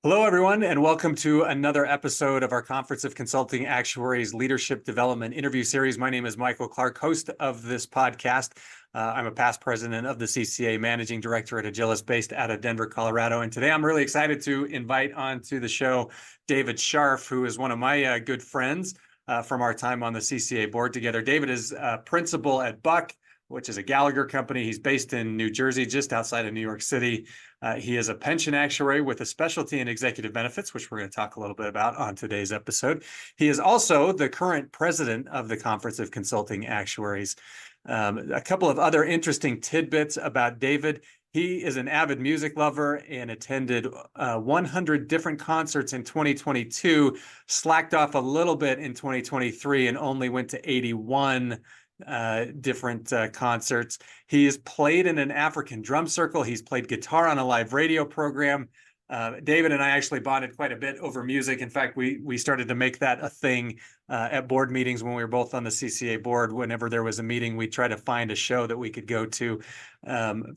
Hello, everyone, and welcome to another episode of our Conference of Consulting Actuaries Leadership Development interview series. My name is Michael Clark, host of this podcast. I'm a past president of the CCA, managing director at Agilis, based out of Denver, Colorado. And today I'm really excited to invite onto the show David Scharf, who is one of my good friends from our time on the CCA board together. David is principal at Buck, which is a Gallagher Company. He's based in New Jersey, just outside of New York City. He is a pension actuary with a specialty in executive benefits, which we're going to talk a little bit about on today's episode. He is also the current president of the Conference of Consulting Actuaries. A couple of other interesting tidbits about David. He is an avid music lover and attended 100 different concerts in 2022, slacked off a little bit in 2023, and only went to 81 different concerts. He has played in an African drum circle. He's played guitar on a live radio program. David and I actually bonded quite a bit over music. In fact, we started to make that a thing at board meetings when we were both on the CCA board. Whenever there was a meeting, we try to find a show that we could go to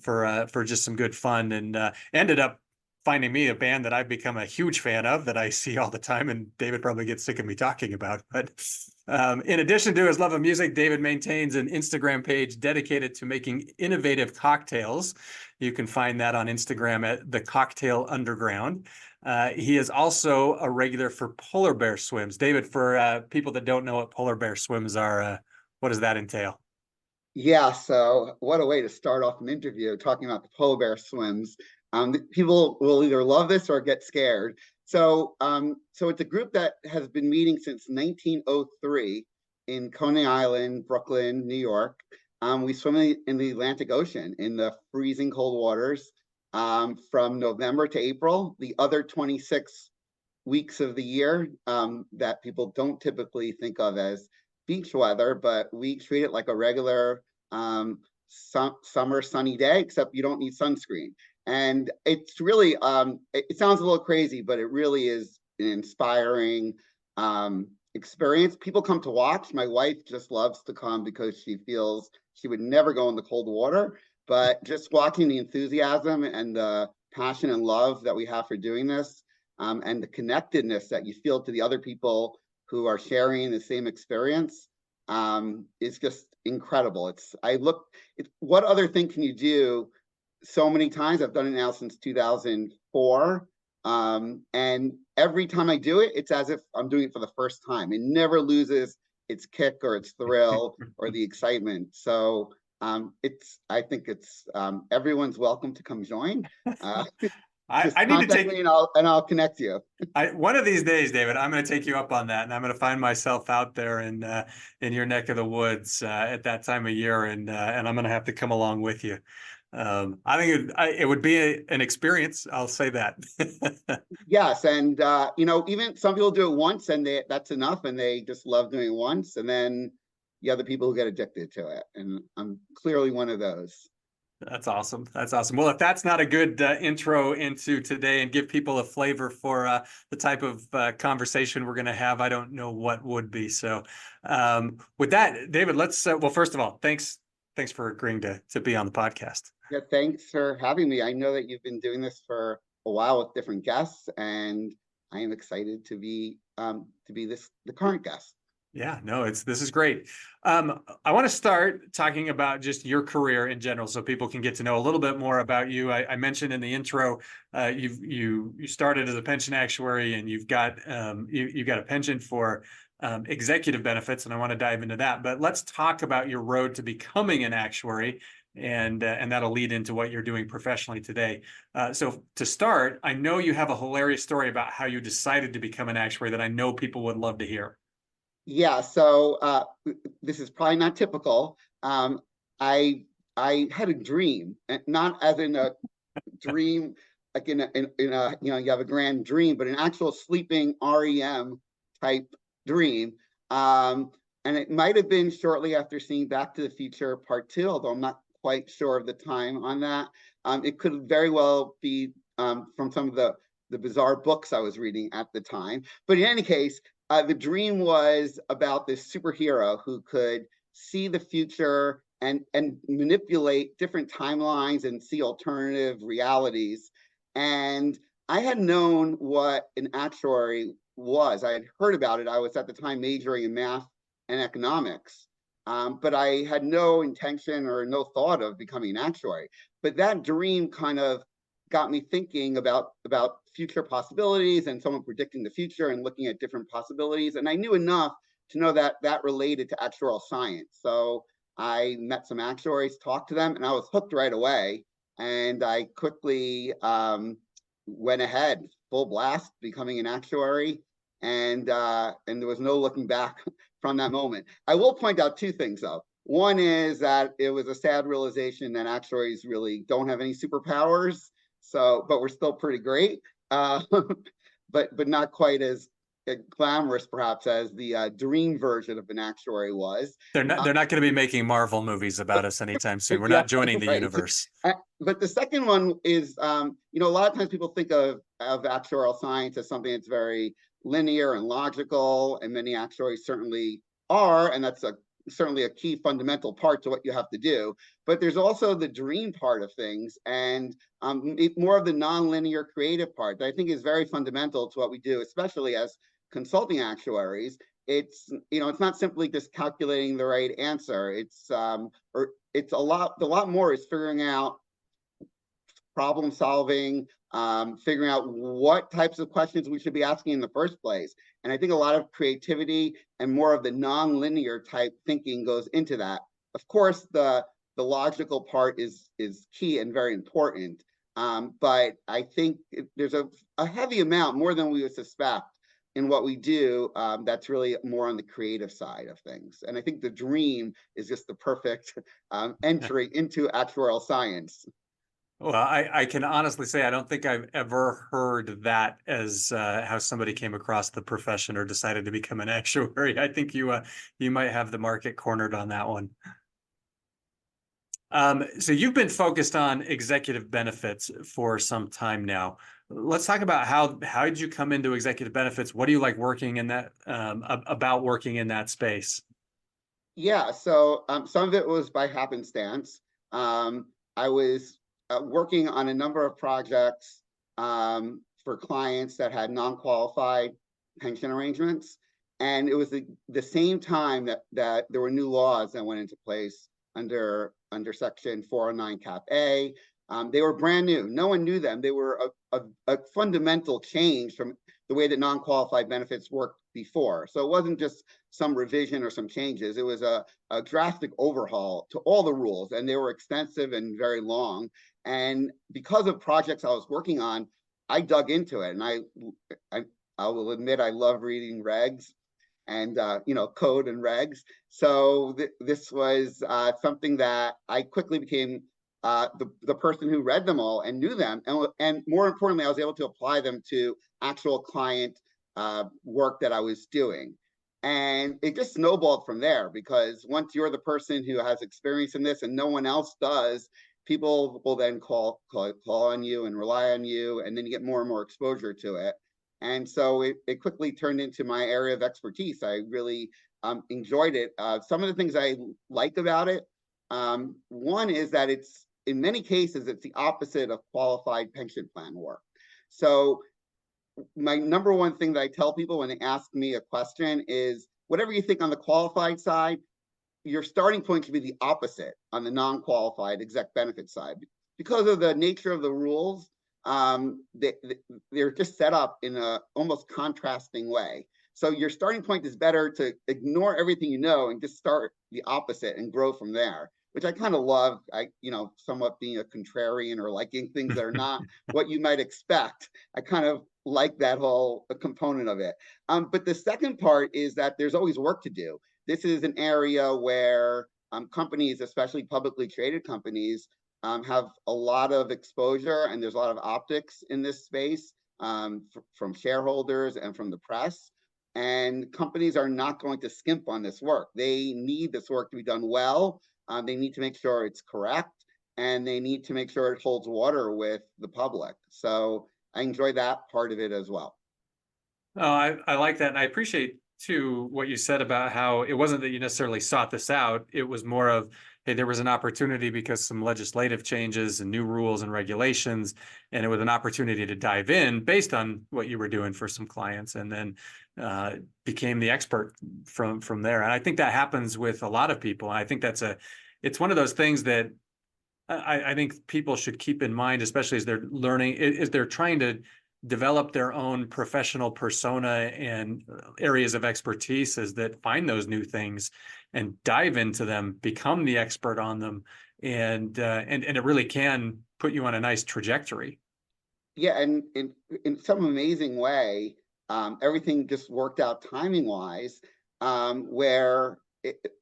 for just some good fun, and ended up finding me a band that I've become a huge fan of that I see all the time, and David probably gets sick of me talking about. But in addition to his love of music, David maintains an Instagram page dedicated to making innovative cocktails. You can find that on Instagram at The Cocktail Underground. He is also a regular for polar bear swims. David, for people that don't know what polar bear swims are, what does that entail? Yeah, so what a way to start off an interview talking about the polar bear swims. People will either love this or get scared. So it's a group that has been meeting since 1903 in Coney Island, Brooklyn, New York. We swim in the Atlantic Ocean in the freezing cold waters from November to April. The other 26 weeks of the year that people don't typically think of as beach weather, but we treat it like a regular summer sunny day, except you don't need sunscreen. And it's really, it sounds a little crazy, but it really is an inspiring experience. People come to watch. My wife just loves to come because she feels she would never go in the cold water. But just watching the enthusiasm and the passion and love that we have for doing this, and the connectedness that you feel to the other people who are sharing the same experience, is just incredible. What other thing can you do? So many times I've done it now since 2004. And every time I do it, it's as if I'm doing it for the first time. It never loses its kick or its thrill or the excitement. So I think it's everyone's welcome to come join. I need to take me and I'll connect you. One of these days, David, I'm going to take you up on that, and I'm going to find myself out there in your neck of the woods at that time of year, and I'm going to have to come along with you. I think it would be an experience. I'll say that. Yes, and even some people do it once, and that's enough, and they just love doing it once, and then the other people who get addicted to it, and I'm clearly one of those. That's awesome. That's awesome. Well, if that's not a good intro into today and give people a flavor for the type of conversation we're going to have, I don't know what would be. So with that, David, let's, well, first of all, thanks for agreeing to be on the podcast. Yeah, thanks for having me. I know that you've been doing this for a while with different guests, and I am excited to be the current guest. Yeah, no, this is great. I want to start talking about just your career in general, so people can get to know a little bit more about you. I mentioned in the intro, you started as a pension actuary, and you've got a penchant for executive benefits, and I want to dive into that. But let's talk about your road to becoming an actuary, and that'll lead into what you're doing professionally today. So to start, I know you have a hilarious story about how you decided to become an actuary that I know people would love to hear. Yeah, so this is probably not typical. I had a dream, not as in a dream, like in a you have a grand dream, but an actual sleeping REM type dream. And it might have been shortly after seeing Back to the Future Part 2, although I'm not quite sure of the time on that. It could very well be from some of the bizarre books I was reading at the time. But in any case, the dream was about this superhero who could see the future and manipulate different timelines and see alternative realities. And I had known what an actuary was. I had heard about it. I was at the time majoring in math and economics, but I had no intention or no thought of becoming an actuary. But that dream kind of got me thinking about future possibilities and someone predicting the future and looking at different possibilities. And I knew enough to know that that related to actuarial science. So I met some actuaries, talked to them, and I was hooked right away. And I quickly went ahead, full blast, becoming an actuary, and there was no looking back from that moment. I will point out two things though. One is that it was a sad realization that actuaries really don't have any superpowers. So, but we're still pretty great, but not quite as glamorous perhaps as the dream version of an actuary was. They're not going to be making Marvel movies about us anytime soon. We're Yeah, not joining the right. universe. But the second one is, a lot of times people think of actuarial science as something that's very linear and logical, and many actuaries certainly are, and that's certainly a key fundamental part to what you have to do. But there's also the dream part of things, and more of the nonlinear creative part that I think is very fundamental to what we do, especially as consulting actuaries. It's not simply just calculating the right answer. It's a lot more is figuring out problem solving, figuring out what types of questions we should be asking in the first place. And I think a lot of creativity and more of the non-linear type thinking goes into that. Of course, the logical part is key and very important. But I think there's a heavy amount, more than we would suspect, in what we do that's really more on the creative side of things. And I think the dream is just the perfect entry into actuarial science. Well, I can honestly say I don't think I've ever heard that as how somebody came across the profession or decided to become an actuary. I think you might have the market cornered on that one. So you've been focused on executive benefits for some time now. Let's talk about how did you come into executive benefits? What do you like working in that about working in that space? Yeah, so some of it was by happenstance. I was working on a number of projects for clients that had non-qualified pension arrangements, and it was the same time that there were new laws that went into place under Section 409 Cap A. They were brand new. No one knew them. They were a fundamental change from the way that non-qualified benefits worked before. So it wasn't just some revision or some changes. It was a drastic overhaul to all the rules, and they were extensive and very long. And because of projects I was working on, I dug into it, and I will admit I love reading regs and code and regs. So this was something that I quickly became the person who read them all and knew them, and more importantly, I was able to apply them to actual client work that I was doing. And it just snowballed from there, because once you're the person who has experience in this and no one else does, people will then call on you and rely on you, and then you get more and more exposure to it. And so it quickly turned into my area of expertise. I really enjoyed it. Some of the things I like about it, one is that in many cases, it's the opposite of qualified pension plan work. So my number one thing that I tell people when they ask me a question is, whatever you think on the qualified side, your starting point should be the opposite on the non-qualified exec benefit side. Because of the nature of the rules, they're just set up in a almost contrasting way. So your starting point is better to ignore everything you know and just start the opposite and grow from there, which I kind of love. Somewhat being a contrarian or liking things that are not what you might expect. I kind of like that whole component of it. But the second part is that there's always work to do. This is an area where companies, especially publicly traded companies, have a lot of exposure, and there's a lot of optics in this space from shareholders and from the press. And companies are not going to skimp on this work. They need this work to be done well. They need to make sure it's correct, and they need to make sure it holds water with the public. So I enjoy that part of it as well. Oh, I like that. And I appreciate too what you said about how it wasn't that you necessarily sought this out. It was more of hey, there was an opportunity because some legislative changes and new rules and regulations, and it was an opportunity to dive in based on what you were doing for some clients, and then became the expert from there. And I think that happens with a lot of people. And I think it's one of those things that I think people should keep in mind, especially as they're learning, as they're trying to develop their own professional persona and areas of expertise, is that find those new things and dive into them, become the expert on them, and it really can put you on a nice trajectory. Yeah, and in some amazing way, everything just worked out timing wise, where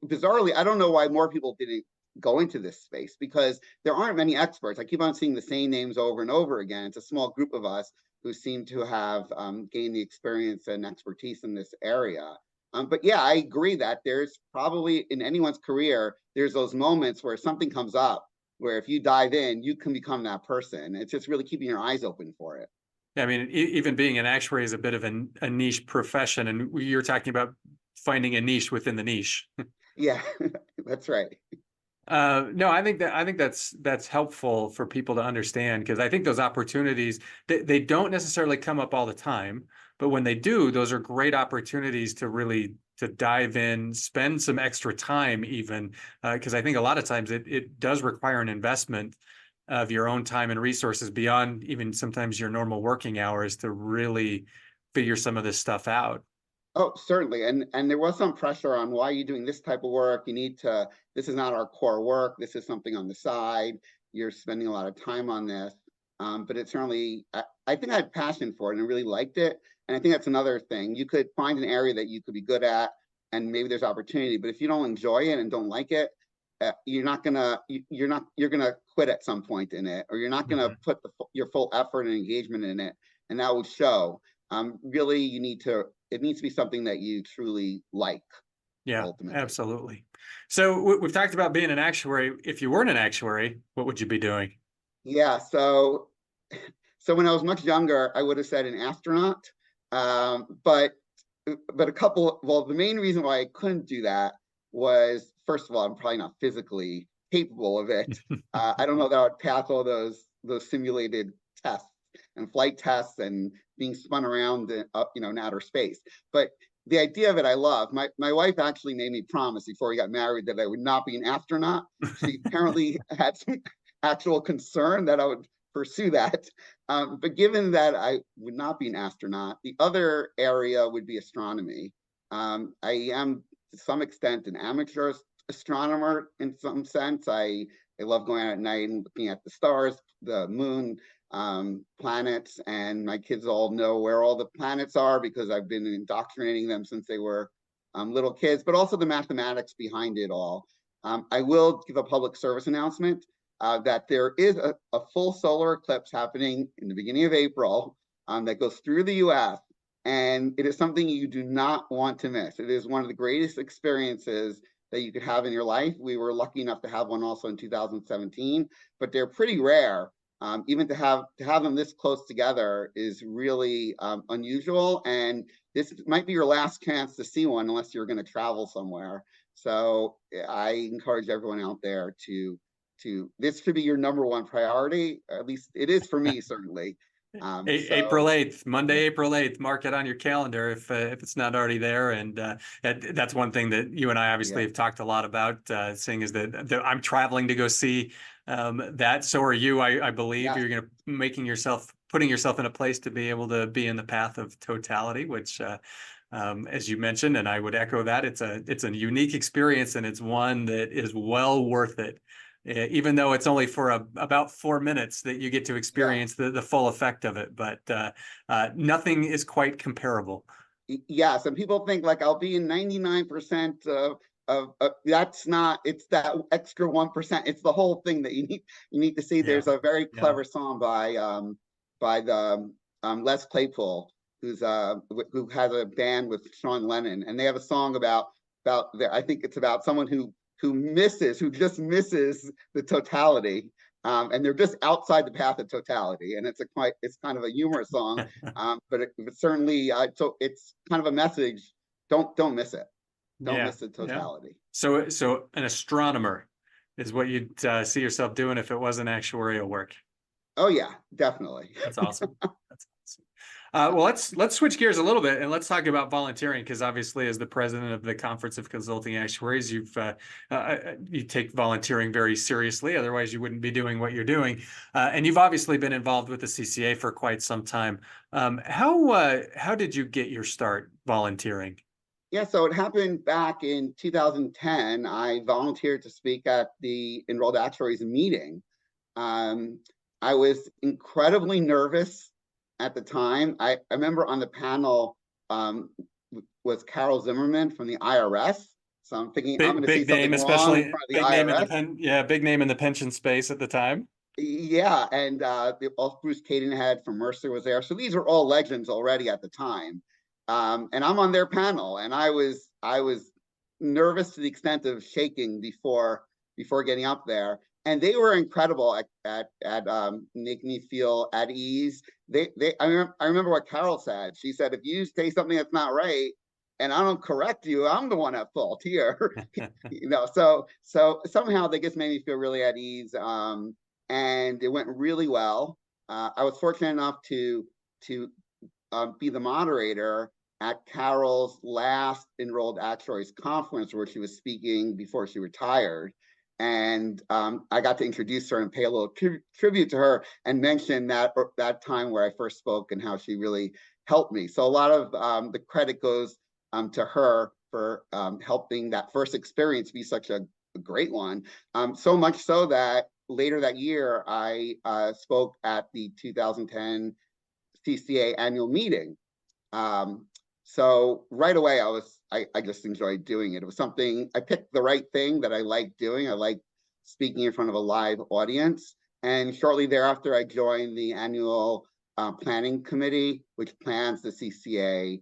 bizarrely, I don't know why more people didn't go into this space, because there aren't many experts. I keep on seeing the same names over and over again. It's a small group of us who seem to have gained the experience and expertise in this area. But yeah, I agree that there's probably in anyone's career, there's those moments where something comes up where if you dive in, you can become that person. It's just really keeping your eyes open for it. I mean, even being an actuary is a bit of a niche profession, and you're talking about finding a niche within the niche. Yeah, that's right. No, I think that's helpful for people to understand, because I think those opportunities, they don't necessarily come up all the time, but when they do, those are great opportunities to really to dive in, spend some extra time even, because I think a lot of times it does require an investment of your own time and resources beyond even sometimes your normal working hours to really figure some of this stuff out. Oh, certainly. And there was some pressure on, why are you doing this type of work? You need to, this is not our core work. This is something on the side. You're spending a lot of time on this. But it certainly, I think I had passion for it and really liked it. And I think that's another thing. You could find an area that you could be good at, and maybe there's opportunity. But if you don't enjoy it and don't like it, you're gonna quit at some point in it, or you're not gonna put your full effort and engagement in it, and that will show. Really, it needs to be something that you truly like. Yeah, Ultimately. absolutely. So we've talked about being an actuary. If you weren't an actuary, what would you be doing? Yeah, so when I was much younger, I would have said an astronaut. But the main reason why I couldn't do that was, first of all, I'm probably not physically capable of it. I don't know that I would pass all those simulated tests and flight tests and being spun around in outer space. But the idea of it, I love. My wife actually made me promise before we got married that I would not be an astronaut. She apparently had some actual concern that I would pursue that. But given that I would not be an astronaut, the other area would be astronomy. I am to some extent an amateur astronomer in some sense. I love going out at night and looking at the stars, the moon, planets, and my kids all know where all the planets are because I've been indoctrinating them since they were little kids, but also the mathematics behind it all. I will give a public service announcement that there is a full solar eclipse happening in the beginning of April that goes through the US, and it is something you do not want to miss. It is one of the greatest experiences that you could have in your life. We were lucky enough to have one also in 2017, but they're pretty rare. Even to have them this close together is really unusual, and this might be your last chance to see one unless you're going to travel somewhere. So I encourage everyone out there to this should be your number one priority. At least it is for me, certainly. April 8th, Monday, April 8th, mark it on your calendar if it's not already there. And that's one thing that you and I obviously have talked a lot about, seeing is that I'm traveling to go see that. So are you, I believe. You're going to putting yourself in a place to be able to be in the path of totality, which as you mentioned, and I would echo that, it's a unique experience, and it's one that is well worth it. Even though it's only for about 4 minutes that you get to experience the full effect of it, but nothing is quite comparable. Yes, and people think like I'll be in 99% of that's not. It's that extra 1%. It's the whole thing that you need to see. There's a very clever song by the Les Claypool, who has a band with Sean Lennon, and they have a song about I think it's about someone who just misses the totality, and they're just outside the path of totality, and it's kind of a humorous song, but it certainly so it's kind of a message. Don't miss it. Don't miss the totality. So an astronomer is what you'd see yourself doing if it wasn't actuarial work. Oh yeah, definitely. That's awesome. That's awesome. Well, let's switch gears a little bit and let's talk about volunteering, because obviously, as the president of the Conference of Consulting Actuaries, you take volunteering very seriously. Otherwise, you wouldn't be doing what you're doing. And you've obviously been involved with the CCA for quite some time. How did you get your start volunteering? Yeah, so it happened back in 2010. I volunteered to speak at the Enrolled Actuaries meeting. Um, I was incredibly nervous at the time. I remember on the panel was Carol Zimmerman from the IRS. So I'm thinking I'm going to say Big name, something wrong in especially front of the big name in the IRS. big name in the pension space at the time. Yeah, and Bruce Cadenhead from Mercer was there. So these are all legends already at the time. And I'm on their panel, and I was nervous to the extent of shaking before getting up there. And they were incredible at making me feel at ease. I remember what Carol said. She said, if you say something that's not right, and I don't correct you, I'm the one at fault here. So somehow they just made me feel really at ease. And it went really well. I was fortunate enough to be the moderator at Carol's last Enrolled Actuaries conference, where she was speaking before she retired. And I got to introduce her and pay a little tribute to her and mention that time where I first spoke and how she really helped me. So a lot of the credit goes to her for helping that first experience be such a great one. So much so that later that year, I spoke at the 2010 CCA annual meeting. So right away, I just enjoyed doing it. It was something, I picked the right thing that I liked doing. I liked speaking in front of a live audience. And shortly thereafter, I joined the annual planning committee, which plans the CCA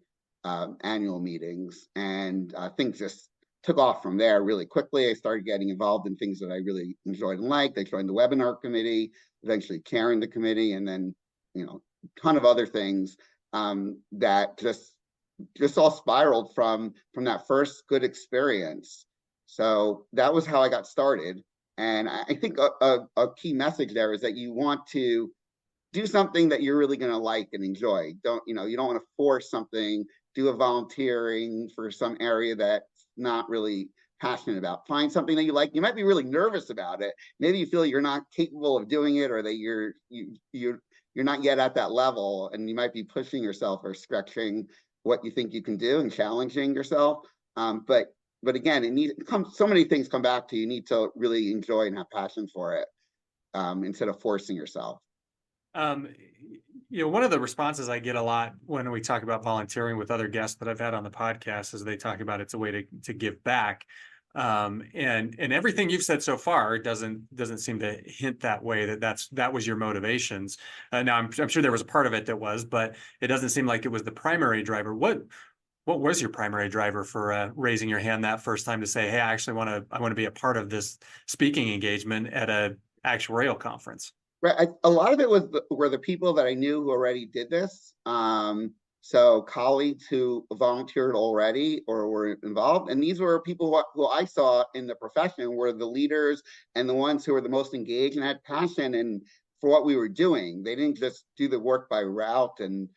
annual meetings. And things just took off from there really quickly. I started getting involved in things that I really enjoyed and liked. I joined the webinar committee, eventually chairing the committee, and then, a ton of other things that just all spiraled from that first good experience. So that was how I got started. And I think a key message there is that you want to do something that you're really going to like and enjoy. You don't want to force something, do a volunteering for some area that's not really passionate about. Find something that you like. You might be really nervous about it. Maybe you feel you're not capable of doing it, or that you're not yet at that level, and you might be pushing yourself or stretching what you think you can do and challenging yourself. But again, so many things come back to you. You need to really enjoy and have passion for it instead of forcing yourself. One of the responses I get a lot when we talk about volunteering with other guests that I've had on the podcast is they talk about it's a way to give back. And everything you've said so far doesn't seem to hint that way, that was your motivations. Now I'm sure there was a part of it that was, but it doesn't seem like it was the primary driver. What was your primary driver for raising your hand that first time to say, hey, I want to be a part of this speaking engagement at a actuarial conference? Right. A lot of it were the people that I knew who already did this. So colleagues who volunteered already or were involved. And these were people who I saw in the profession were the leaders and the ones who were the most engaged and had passion and for what we were doing. They didn't just do the work by route and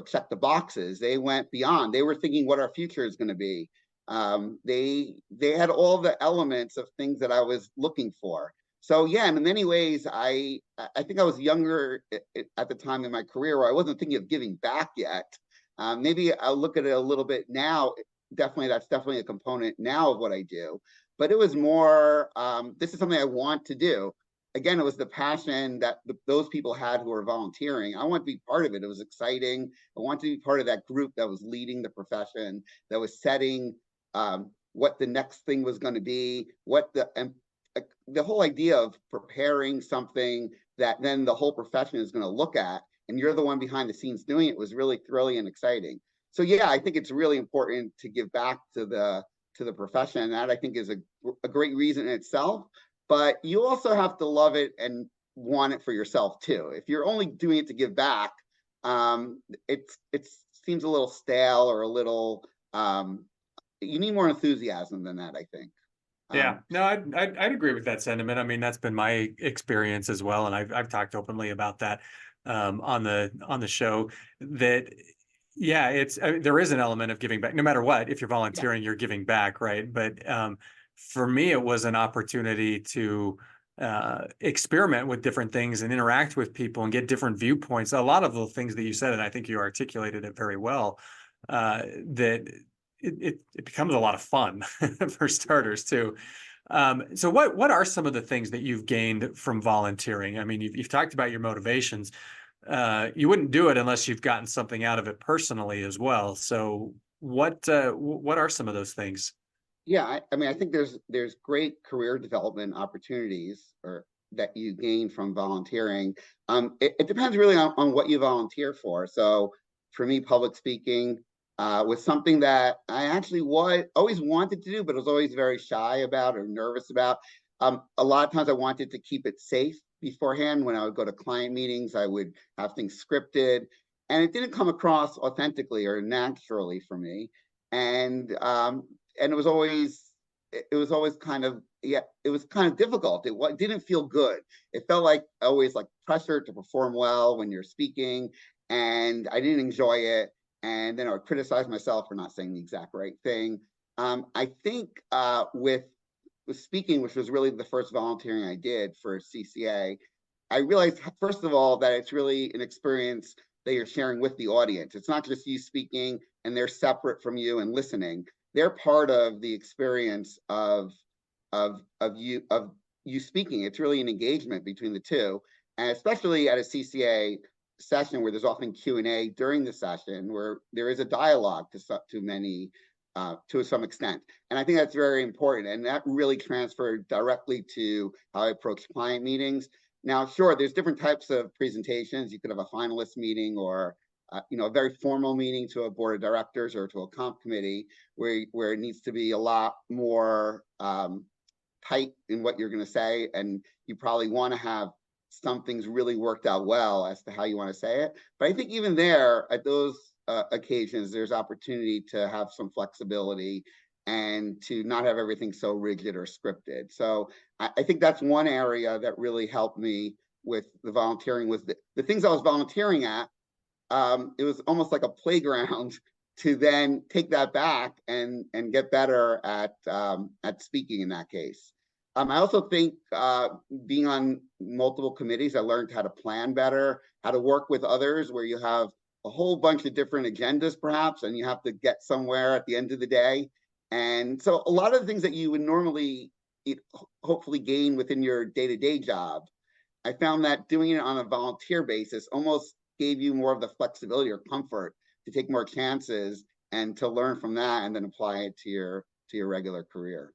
check the boxes. They went beyond. They were thinking what our future is going to be. They had all the elements of things that I was looking for. So yeah, in many ways, I think I was younger at the time in my career where I wasn't thinking of giving back yet. Maybe I'll look at it a little bit now. That's definitely a component now of what I do. But it was more, this is something I want to do. Again, it was the passion that those people had who were volunteering. I want to be part of it. It was exciting. I want to be part of that group that was leading the profession, that was setting what the next thing was going to be, the whole idea of preparing something that then the whole profession is going to look at, and you're the one behind the scenes doing it, was really thrilling and exciting. So yeah, I think it's really important to give back to the profession. That I think is a great reason in itself, but you also have to love it and want it for yourself too. If you're only doing it to give back, it seems a little stale or a little, you need more enthusiasm than that, I think. Yeah, no, I'd agree with that sentiment. I mean, that's been my experience as well, and I've talked openly about that on the show. That yeah, it's there is an element of giving back, no matter what. If you're Yeah, volunteering, you're giving back, right? But for me, it was an opportunity to experiment with different things and interact with people and get different viewpoints. A lot of the things that you said, and I think you articulated it very well. That it becomes a lot of fun for starters too. So what are some of the things that you've gained from volunteering? I mean, you've talked about your motivations. You wouldn't do it unless you've gotten something out of it personally as well. So what are some of those things? yeah. I mean, I think there's great career development opportunities or that you gain from volunteering. It depends really on what you volunteer for. So for me, public speaking was something that I actually always wanted to do, but was always very shy about or nervous about. A lot of times I wanted to keep it safe beforehand. When I would go to client meetings, I would have things scripted, and it didn't come across authentically or naturally for me. And and it was always kind of, yeah, it was kind of difficult. It didn't feel good. It felt like always like pressure to perform well when you're speaking, and I didn't enjoy it. And then I would criticize myself for not saying the exact right thing. I think with speaking, which was really the first volunteering I did for CCA, I realized first of all that it's really an experience that you're sharing with the audience. It's not just you speaking and they're separate from you and listening. They're part of the experience of you speaking. It's really an engagement between the two, and especially at a CCA session where there's often Q&A during the session, where there is a dialogue to many to some extent. And I think that's very important. And that really transferred directly to how I approach client meetings. Now, sure, there's different types of presentations. You could have a finalist meeting or a very formal meeting to a board of directors or to a comp committee where it needs to be a lot more tight in what you're going to say. And you probably want to have some things really worked out well as to how you want to say it. But I think even there, at those occasions, there's opportunity to have some flexibility and to not have everything so rigid or scripted. So I think that's one area that really helped me with the volunteering was the things I was volunteering at. It was almost like a playground to then take that back and get better at speaking in that case. I also think being on multiple committees, I learned how to plan better, how to work with others where you have a whole bunch of different agendas perhaps, and you have to get somewhere at the end of the day. And so a lot of the things that you would normally hopefully gain within your day-to-day job, I found that doing it on a volunteer basis almost gave you more of the flexibility or comfort to take more chances and to learn from that and then apply it to your regular career.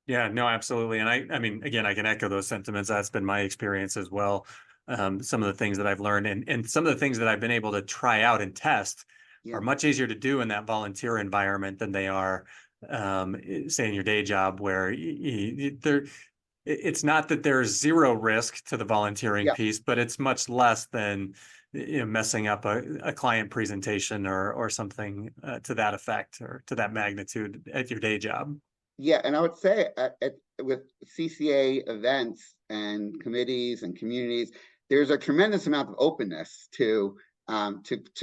Yeah, no, absolutely. And I mean, again, I can echo those sentiments. That's been my experience as well. Some of the things that I've learned and some of the things that I've been able to try out and test Yeah. are much easier to do in that volunteer environment than they are, say, in your day job, where it's not that there's zero risk to the volunteering Yeah. piece, but it's much less than messing up a client presentation or something to that effect or to that magnitude at your day job. Yeah, and I would say with CCA events and committees and communities, there's a tremendous amount of openness to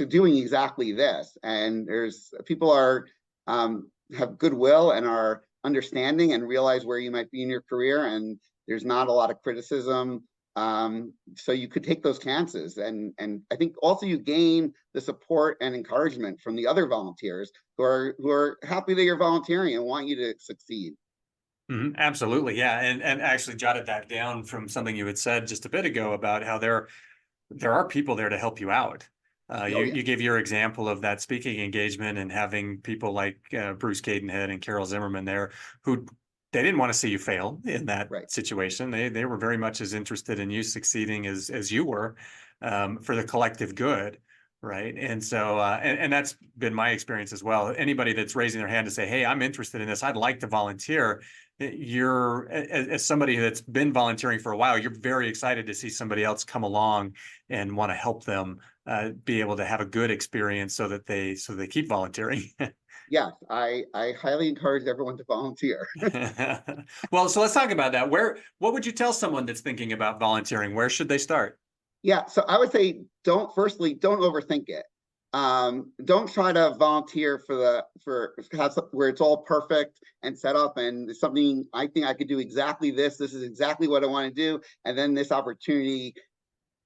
doing exactly this. And there's people are have goodwill and are understanding and realize where you might be in your career, and there's not a lot of criticism. So you could take those chances, and I think also you gain the support and encouragement from the other volunteers who are happy that you're volunteering and want you to succeed. Absolutely, yeah, and actually jotted that down from something you had said just a bit ago about how there are people there to help you out. Oh yeah, You gave your example of that speaking engagement and having people like Bruce Cadenhead and Carol Zimmerman there who they didn't want to see you fail in that right. situation. They were very much as interested in you succeeding as you were for the collective good, right? And so and that's been my experience as well. Anybody that's raising their hand to say, "Hey, I'm interested in this. I'd like to volunteer." You're as somebody that's been volunteering for a while, you're very excited to see somebody else come along and want to help them be able to have a good experience so they keep volunteering. Yes, I highly encourage everyone to volunteer. Well, so let's talk about that. What would you tell someone that's thinking about volunteering? Where should they start? Yeah, so I would say don't overthink it. Don't try to volunteer where it's all perfect and set up and it's something I think I could do exactly this. This is exactly what I want to do, and then the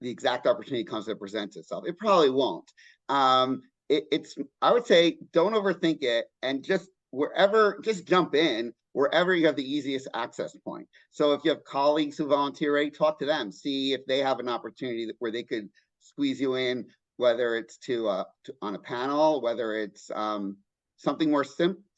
exact opportunity comes to present itself. It probably won't. It's I would say don't overthink it and just jump in wherever you have the easiest access point. So if you have colleagues who volunteer, talk to them, see if they have an opportunity where they could squeeze you in, whether it's on a panel, whether it's something more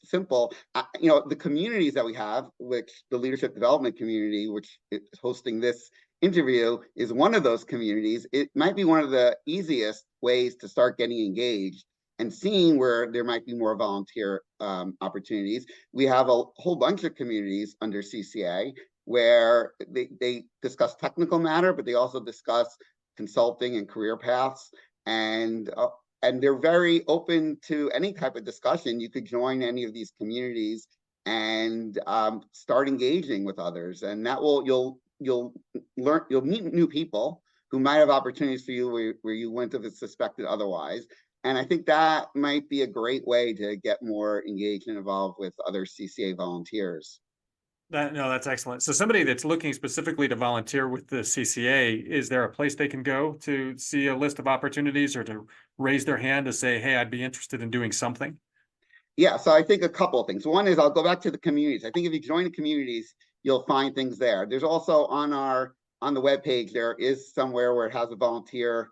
simple. The communities that we have, which the leadership development community, which is hosting this interview, is one of those communities. It might be one of the easiest ways to start getting engaged and seeing where there might be more volunteer opportunities. We have a whole bunch of communities under CCA where they discuss technical matter, but they also discuss consulting and career paths. And they're very open to any type of discussion. You could join any of these communities and start engaging with others, and that will you'll meet new people who might have opportunities for you where you wouldn't have suspected otherwise. And I think that might be a great way to get more engaged and involved with other CCA volunteers. No, that's excellent. So somebody that's looking specifically to volunteer with the CCA, is there a place they can go to see a list of opportunities or to raise their hand to say, hey, I'd be interested in doing something? Yeah, so I think a couple of things. One is I'll go back to the communities. I think if you join the communities, you'll find things there. There's also on the webpage, there is somewhere where it has a volunteer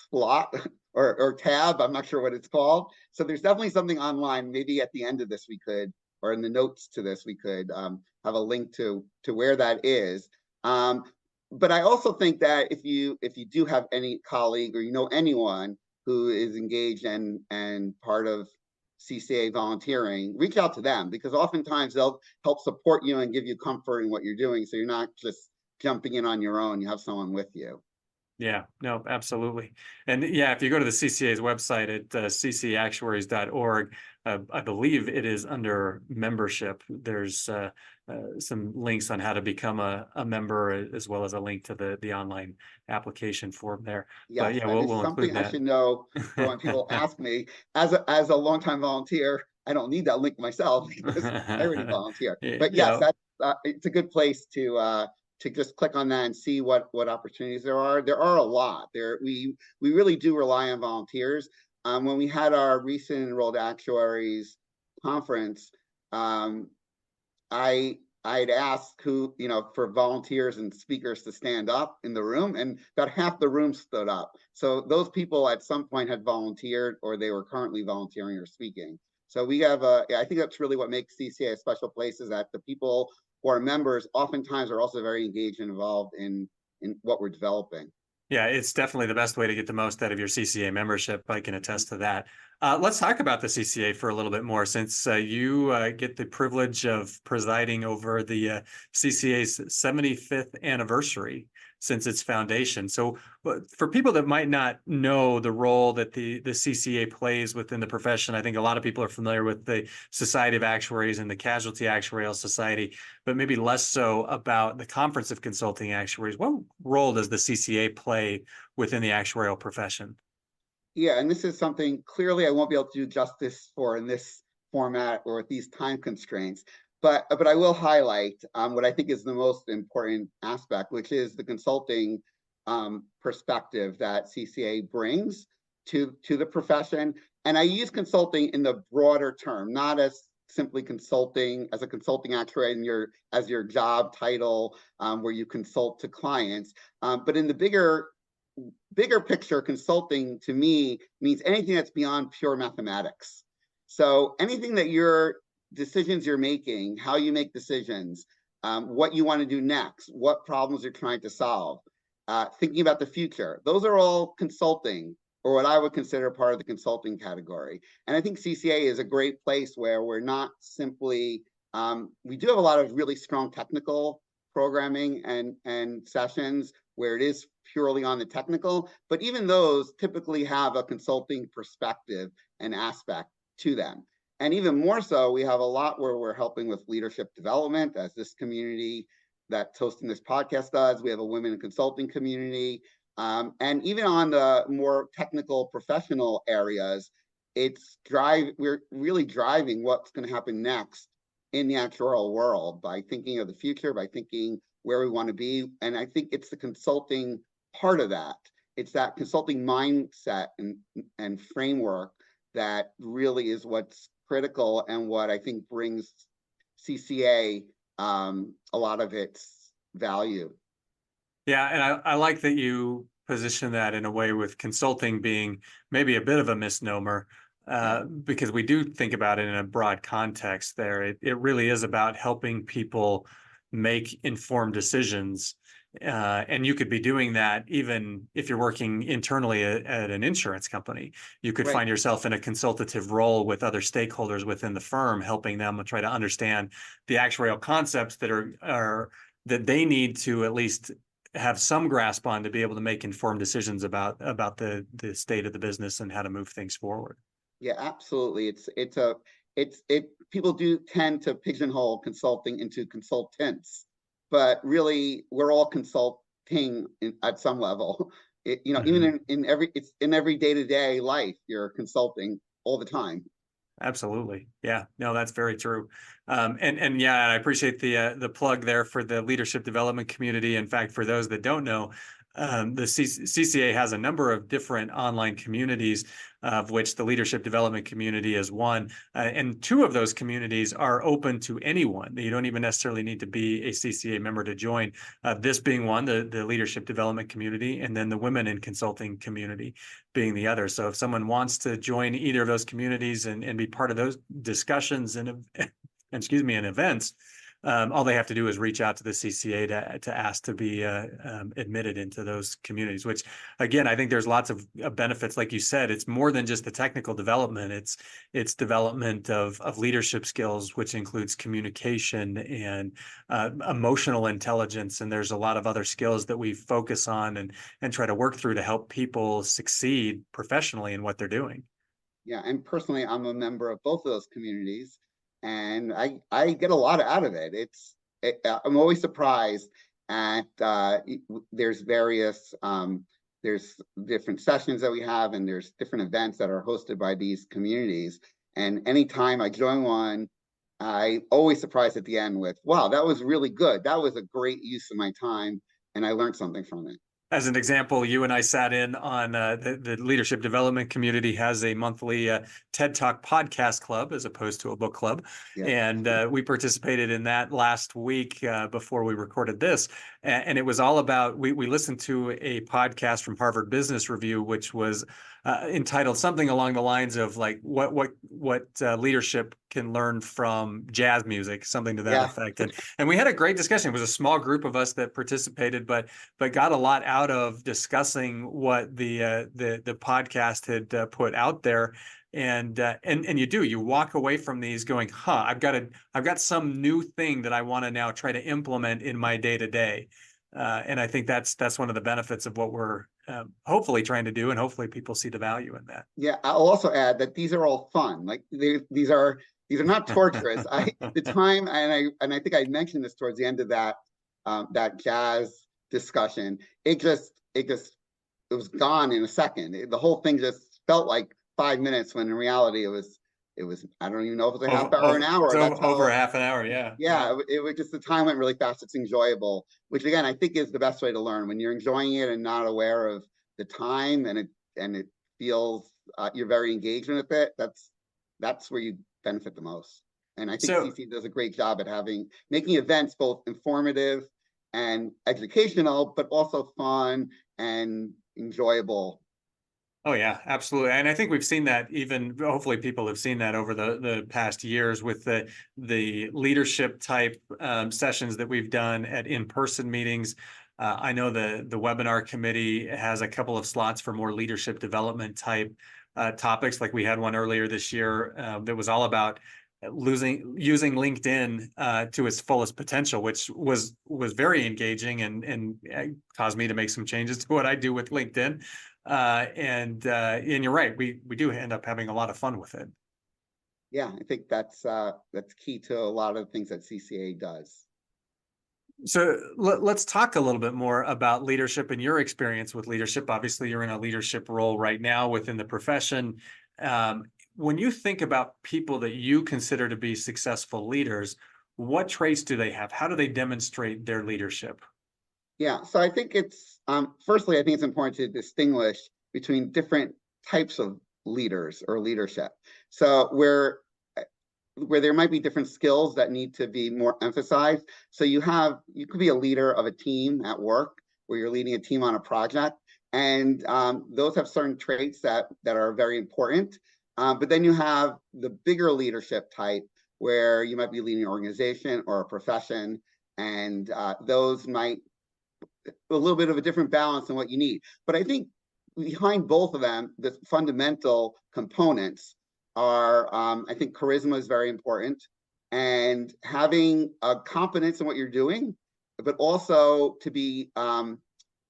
slot or tab. I'm not sure what it's called. So there's definitely something online. Maybe at the end of this, we could, or in the notes to this, we could have a link to where that is. But I also think that if you do have any colleague or anyone who is engaged and part of CCA volunteering, reach out to them, because oftentimes they'll help support you and give you comfort in what you're doing. So you're not just jumping in on your own, you have someone with you. Yeah, no, absolutely. And yeah, if you go to the CCA's website at ccaactuaries.org, I believe it is under membership. There's some links on how to become a member, as well as a link to the online application form there. Yes, But yeah, that is we'll include something I that. should know for when people ask me. As a longtime volunteer, I don't need that link myself because I already volunteer. But yes, Yeah. it's a good place to just click on that and see what opportunities there are. There are a lot. We really do rely on volunteers. When we had our recent enrolled actuaries conference, I'd ask for volunteers and speakers to stand up in the room, and about half the room stood up. So those people at some point had volunteered, or they were currently volunteering or speaking. So we have I think that's really what makes CCA a special place, is that the people who are members oftentimes are also very engaged and involved in what we're developing. Yeah, it's definitely the best way to get the most out of your CCA membership. I can attest to that. Let's talk about the CCA for a little bit more, since you get the privilege of presiding over the CCA's 75th anniversary since its foundation. So for people that might not know the role that the CCA plays within the profession, I think a lot of people are familiar with the Society of Actuaries and the Casualty Actuarial Society, but maybe less so about the Conference of Consulting Actuaries. What role does the CCA play within the actuarial profession? Yeah, and this is something clearly I won't be able to do justice for in this format or with these time constraints, but I will highlight what I think is the most important aspect, which is the consulting perspective that CCA brings to the profession. And I use consulting in the broader term, not as simply consulting as a consulting actuary as your job title, where you consult to clients, but in the bigger picture, consulting to me means anything that's beyond pure mathematics. So anything that your decisions you're making, how you make decisions, what you want to do next, what problems you're trying to solve, thinking about the future, those are all consulting, or what I would consider part of the consulting category. And I think CCA is a great place where we're not simply, we do have a lot of really strong technical programming and sessions, where it is purely on the technical, but even those typically have a consulting perspective and aspect to them. And even more so, we have a lot where we're helping with leadership development, as this community that's hosting this podcast does. We have a women in consulting community. And even on the more technical professional areas, we're really driving what's going to happen next in the actuarial world by thinking of the future, by thinking where we want to be. And I think it's the consulting part of that. It's that consulting mindset and framework that really is what's critical and what I think brings CCA a lot of its value. Yeah, and I like that you position that in a way with consulting being maybe a bit of a misnomer, because we do think about it in a broad context there. It really is about helping people make informed decisions. And you could be doing that even if you're working internally at an insurance company. You could find yourself in a consultative role with other stakeholders within the firm, helping them try to understand the actuarial concepts that are that they need to at least have some grasp on to be able to make informed decisions about the state of the business and how to move things forward. Yeah, absolutely. People do tend to pigeonhole consulting into consultants, but really we're all consulting at some level. Even in every day-to-day life, you're consulting all the time. Absolutely. Yeah, no, that's very true. And yeah, I appreciate the plug there for the leadership development community. In fact, for those that don't know, the CCA has a number of different online communities, of which the leadership development community is one. And two of those communities are open to anyone. You don't even necessarily need to be a CCA member to join. This being one, the leadership development community, and then the women in consulting community being the other. So if someone wants to join either of those communities and be part of those discussions and and events, all they have to do is reach out to the CCA to ask to be admitted into those communities, which again, I think there's lots of benefits. Like you said, it's more than just the technical development. It's development of leadership skills, which includes communication and emotional intelligence. And there's a lot of other skills that we focus on and try to work through to help people succeed professionally in what they're doing. Yeah, and personally, I'm a member of both of those communities, and I get a lot out of it. I'm always surprised at there's different sessions that we have, and there's different events that are hosted by these communities. And anytime I join one, I always surprised at the end with, wow, that was really good. That was a great use of my time, and I learned something from it. As an example, you and I sat in on the leadership development community has a monthly TED Talk podcast club as opposed to a book club. Yeah. And we participated in that last week before we recorded this. And it was all about, we listened to a podcast from Harvard Business Review, which was entitled something along the lines of like what leadership can learn from jazz music, something to that effect. And we had a great discussion. It was a small group of us that participated, but got a lot out of discussing what the podcast had put out there. And you walk away from these going, I've got some new thing that I want to now try to implement in my day to day. And I think that's one of the benefits of what we're hopefully trying to do, and hopefully people see the value in that. Yeah, I'll also add that these are all fun. Like these are not torturous. The time, and I think I mentioned this towards the end of that jazz discussion. It was gone in a second. The whole thing just felt like 5 minutes, when in reality it was I don't even know if it was a half hour or an hour. Over half an hour, yeah. Yeah, it was just, the time went really fast. It's enjoyable, which again I think is the best way to learn, when you're enjoying it and not aware of the time, and it feels you're very engaged with it. That's where you benefit the most. And I think CC does a great job at making events both informative and educational, but also fun and enjoyable. Oh yeah, absolutely. And I think we've seen that, even hopefully people have seen that over the past years with the leadership type sessions that we've done at in-person meetings. I know the webinar committee has a couple of slots for more leadership development type topics. Like we had one earlier this year that was all about using LinkedIn to its fullest potential, which was very engaging and caused me to make some changes to what I do with LinkedIn. And you're right, we do end up having a lot of fun with it. Yeah, I think that's key to a lot of the things that CCA does. So let's talk a little bit more about leadership and your experience with leadership. Obviously, you're in a leadership role right now within the profession. When you think about people that you consider to be successful leaders, what traits do they have? How do they demonstrate their leadership? Yeah, so I think it's firstly, I think it's important to distinguish between different types of leaders or leadership. So where there might be different skills that need to be more emphasized. So you could be a leader of a team at work where you're leading a team on a project, and those have certain traits that are very important. But then you have the bigger leadership type where you might be leading an organization or a profession, and those might a little bit of a different balance than what you need. But I think behind both of them, the fundamental components are, I think charisma is very important, and having a confidence in what you're doing, but also to be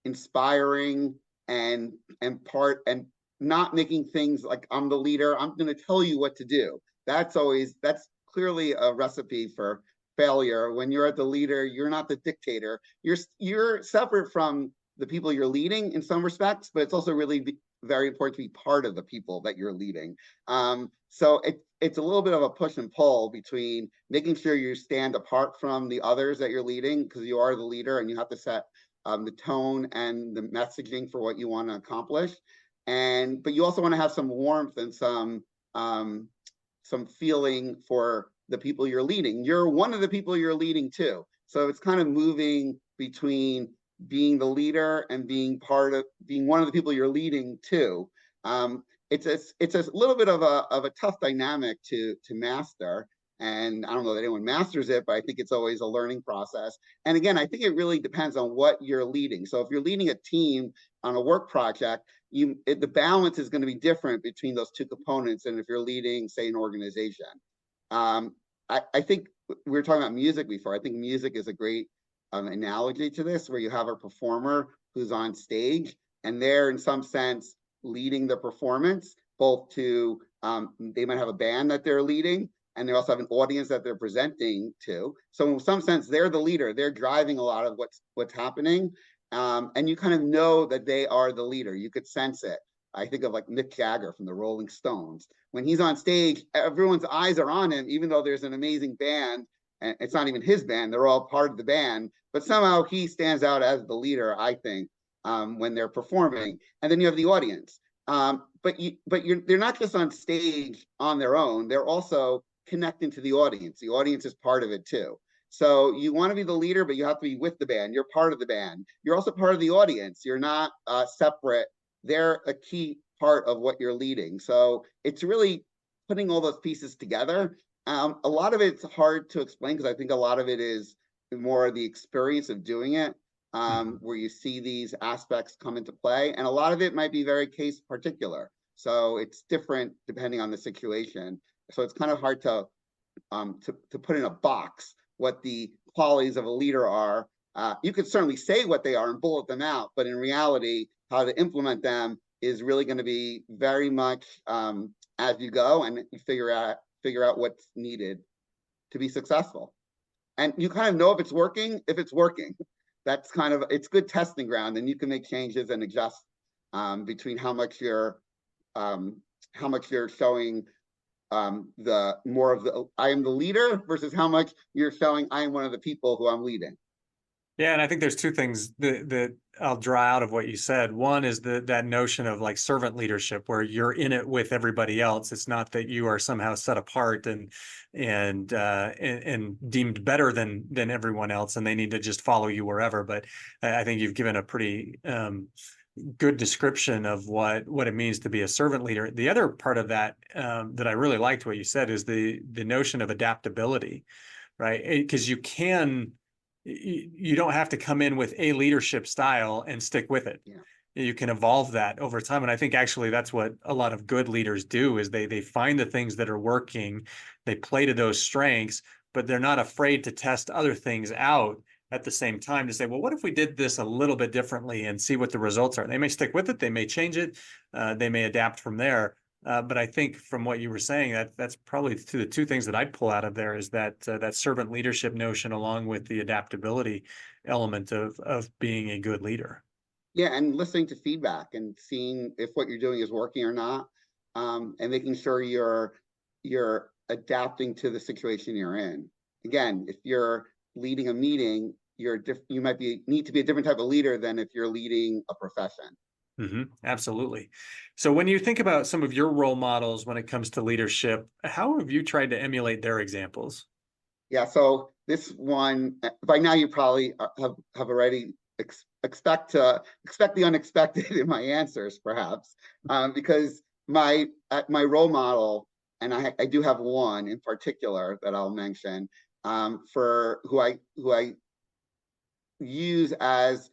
inspiring and not making things like I'm the leader, I'm going to tell you what to do. That's clearly a recipe for failure. When you're at the leader, you're not the dictator. You're separate from the people you're leading in some respects, but it's also really very important to be part of the people that you're leading. So it's a little bit of a push and pull between making sure you stand apart from the others that you're leading, because you are the leader and you have to set the tone and the messaging for what you want to accomplish. But you also want to have some warmth and some feeling for the people you're leading. You're one of the people you're leading too. So it's kind of moving between being the leader and being one of the people you're leading too. It's a little bit of a tough dynamic to master. And I don't know that anyone masters it, but I think it's always a learning process. And again, I think it really depends on what you're leading. So if you're leading a team on a work project, the balance is going to be different between those two components than if you're leading, say, an organization. I think we were talking about music before. I think music is a great analogy to this, where you have a performer who's on stage and they're in some sense leading the performance, both to they might have a band that they're leading, and they also have an audience that they're presenting to. So in some sense, they're the leader. They're driving a lot of what's happening, and you kind of know that they are the leader. You could sense it. I think of like Mick Jagger from the Rolling Stones. When he's on stage, everyone's eyes are on him, even though there's an amazing band. And it's not even his band. They're all part of the band. But somehow he stands out as the leader, I think, when they're performing. And then you have the audience. They're not just on stage on their own. They're also connecting to the audience. The audience is part of it too. So you want to be the leader, but you have to be with the band. You're part of the band. You're also part of the audience. You're not separate. They're a key part of what you're leading. So it's really putting all those pieces together. A lot of it's hard to explain because I think a lot of it is more the experience of doing it, where you see these aspects come into play. And a lot of it might be very case particular. So it's different depending on the situation. So it's kind of hard to put in a box what the qualities of a leader are. You could certainly say what they are and bullet them out, but in reality, how to implement them is really going to be very much as you go, and you figure out what's needed to be successful. And you kind of know if it's working. That's kind of, it's good testing ground, and you can make changes and adjust between how much you're showing the more of the I am the leader versus how much you're showing I am one of the people who I'm leading. Yeah, and I think there's two things that I'll draw out of what you said. One is that notion of like servant leadership, where you're in it with everybody else. It's not that you are somehow set apart and deemed better than everyone else, and they need to just follow you wherever. But I think you've given a pretty good description of what it means to be a servant leader. The other part of that that I really liked what you said is the notion of adaptability, right? Because you don't have to come in with a leadership style and stick with it. Yeah. you can evolve that over time. And I think actually that's what a lot of good leaders do is they find the things that are working, they play to those strengths, but they're not afraid to test other things out at the same time to say, well, what if we did this a little bit differently and see what the results are? They may stick with it, they may change it, they may adapt from there. But I think from what you were saying, that's probably the two things that I'd pull out of there is that servant leadership notion along with the adaptability element of being a good leader. Yeah, and listening to feedback and seeing if what you're doing is working or not, and making sure you're adapting to the situation you're in. Again, if you're leading a meeting, you might need to be a different type of leader than if you're leading a profession. Absolutely. So when you think about some of your role models when it comes to leadership, how have you tried to emulate their examples? Yeah, so this one by now you probably have already expect the unexpected in my answers, perhaps, because my role model, and I do have one in particular that I'll mention, for who I use as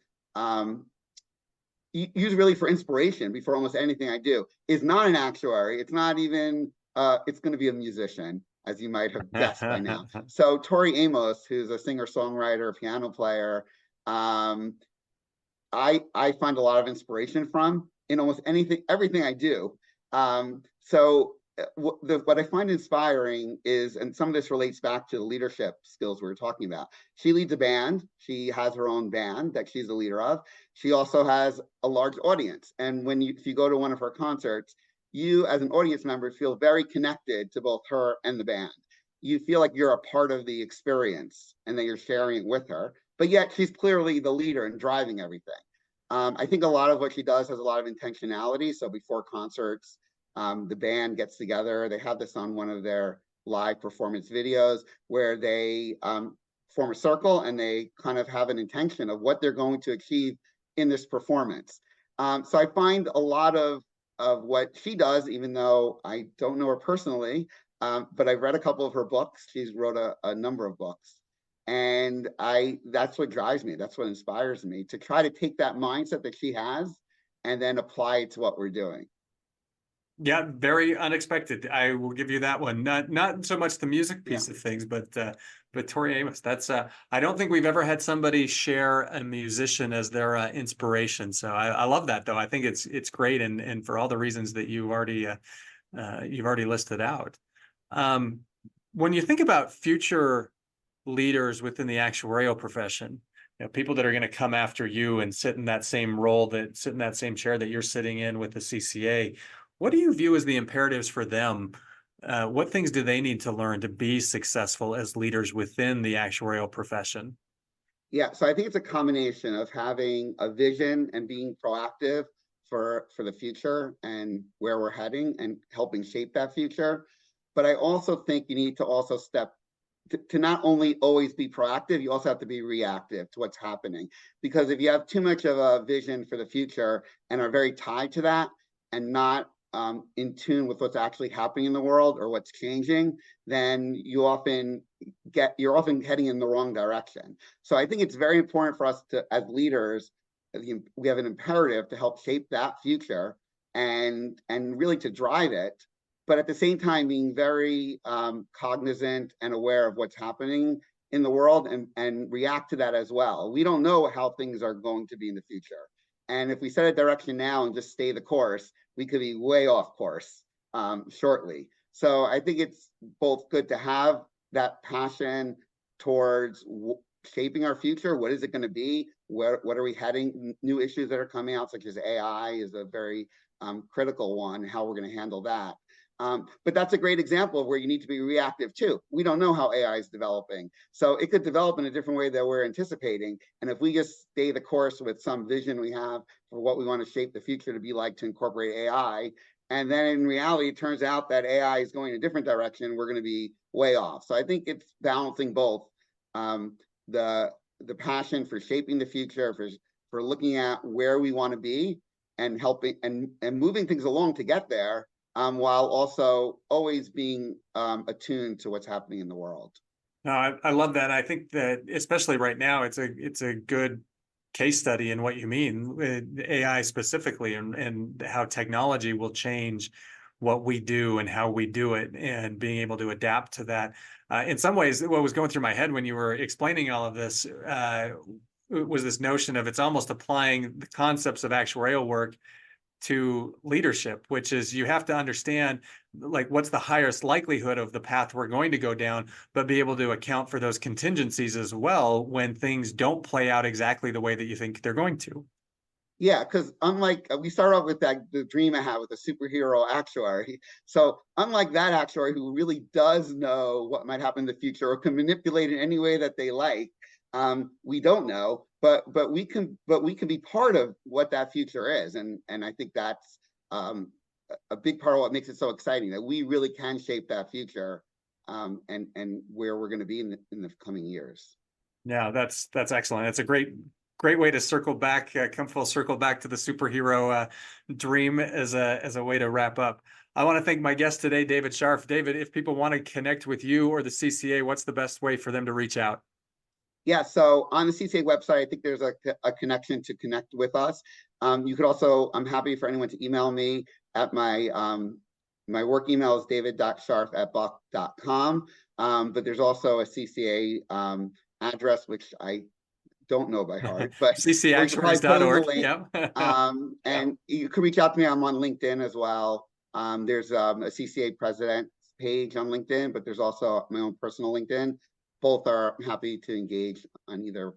use really for inspiration before almost anything I do, is not an actuary. It's not even it's going to be a musician, as you might have guessed by now. So Tori Amos, who's a singer-songwriter, piano player, I find a lot of inspiration from in almost everything I do. What I find inspiring is, and some of this relates back to the leadership skills we were talking about. She leads a band. She has her own band that she's the leader of. She also has a large audience. And if you go to one of her concerts, you as an audience member feel very connected to both her and the band. You feel like you're a part of the experience and that you're sharing it with her, but yet she's clearly the leader and driving everything. I think a lot of what she does has a lot of intentionality. So before concerts, the band gets together. They have this on one of their live performance videos where they form a circle and they kind of have an intention of what they're going to achieve in this performance. So I find a lot of what she does, even though I don't know her personally, but I've read a couple of her books. She's wrote a number of books. And that's what drives me. That's what inspires me to try to take that mindset that she has and then apply it to what we're doing. Yeah, very unexpected. I will give you that one. Not so much the music piece of things, but Tori Amos. That's I don't think we've ever had somebody share a musician as their inspiration. So I love that though. I think it's great, and for all the reasons that you've already listed out. When you think about future leaders within the actuarial profession, people that are going to come after you and sit in that same chair that you're sitting in with the CCA. What do you view as the imperatives for them? What things do they need to learn to be successful as leaders within the actuarial profession? Yeah, so I think it's a combination of having a vision and being proactive for the future and where we're heading and helping shape that future. But I also think you need to also to not only always be proactive, you also have to be reactive to what's happening. Because if you have too much of a vision for the future and are very tied to that and not in tune with what's actually happening in the world or what's changing, then you're often heading in the wrong direction. So I think it's very important for us to, as leaders, we have an imperative to help shape that future and really to drive it, but at the same time being very cognizant and aware of what's happening in the world and react to that as well. We don't know how things are going to be in the future. And if we set a direction now and just stay the course, we could be way off course shortly. So I think it's both good to have that passion towards shaping our future. What is it going to be? What are we heading? New issues that are coming out, such as AI, is a very critical one, how we're going to handle that. But that's a great example of where you need to be reactive too. We don't know how AI is developing. So it could develop in a different way than we're anticipating. And if we just stay the course with some vision we have for what we want to shape the future to be like to incorporate AI, and then in reality, it turns out that AI is going a different direction, we're going to be way off. So I think it's balancing both the passion for shaping the future, for looking at where we want to be and helping and moving things along to get there, while also always being attuned to what's happening in the world. No, I love that. I think that especially right now, it's a good case study in what you mean with AI specifically, and how technology will change what we do and how we do it, and being able to adapt to that. In some ways, what was going through my head when you were explaining all of this was this notion of it's almost applying the concepts of actuarial work to leadership, which is you have to understand like what's the highest likelihood of the path we're going to go down, but be able to account for those contingencies as well when things don't play out exactly the way that you think they're going to. Yeah, because unlike we start off with the dream I have with a superhero actuary. So unlike that actuary who really does know what might happen in the future or can manipulate in any way that they like, we don't know, but we can be part of what that future is, and I think that's a big part of what makes it so exciting, that we really can shape that future, and where we're going to be in the coming years. Yeah, that's excellent. It's a great way to circle back, come full circle back to the superhero dream as a way to wrap up. I want to thank my guest today, David Scharf. David, if people want to connect with you or the CCA, what's the best way for them to reach out? Yeah, so on the CCA website, I think there's a connection to connect with us. You could also, I'm happy for anyone to email me at my work email is david.scharf@buck.com. But there's also a CCA address, which I don't know by heart, but we could probably put in the ccactuaries.org. link. Yeah. And you can reach out to me. I'm on LinkedIn as well. There's a CCA President page on LinkedIn, but there's also my own personal LinkedIn. Both are happy to engage on either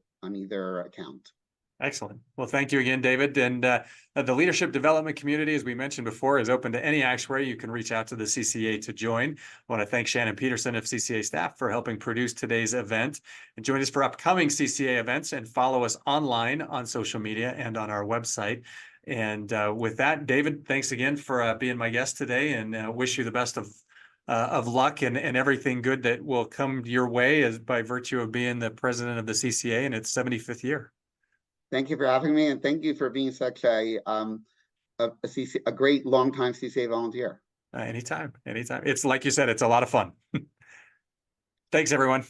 account. Excellent. Well, thank you again, David. And the leadership development community, as we mentioned before, is open to any actuary. You can reach out to the CCA to join. I want to thank Shannon Peterson of CCA staff for helping produce today's event. And join us for upcoming CCA events, and follow us online on social media and on our website. And with that, David, thanks again for being my guest today, and wish you the best of luck and everything good that will come your way as by virtue of being the president of the CCA in its 75th year. Thank you for having me, and thank you for being such a great longtime CCA volunteer. Anytime. It's like you said, it's a lot of fun. Thanks, everyone.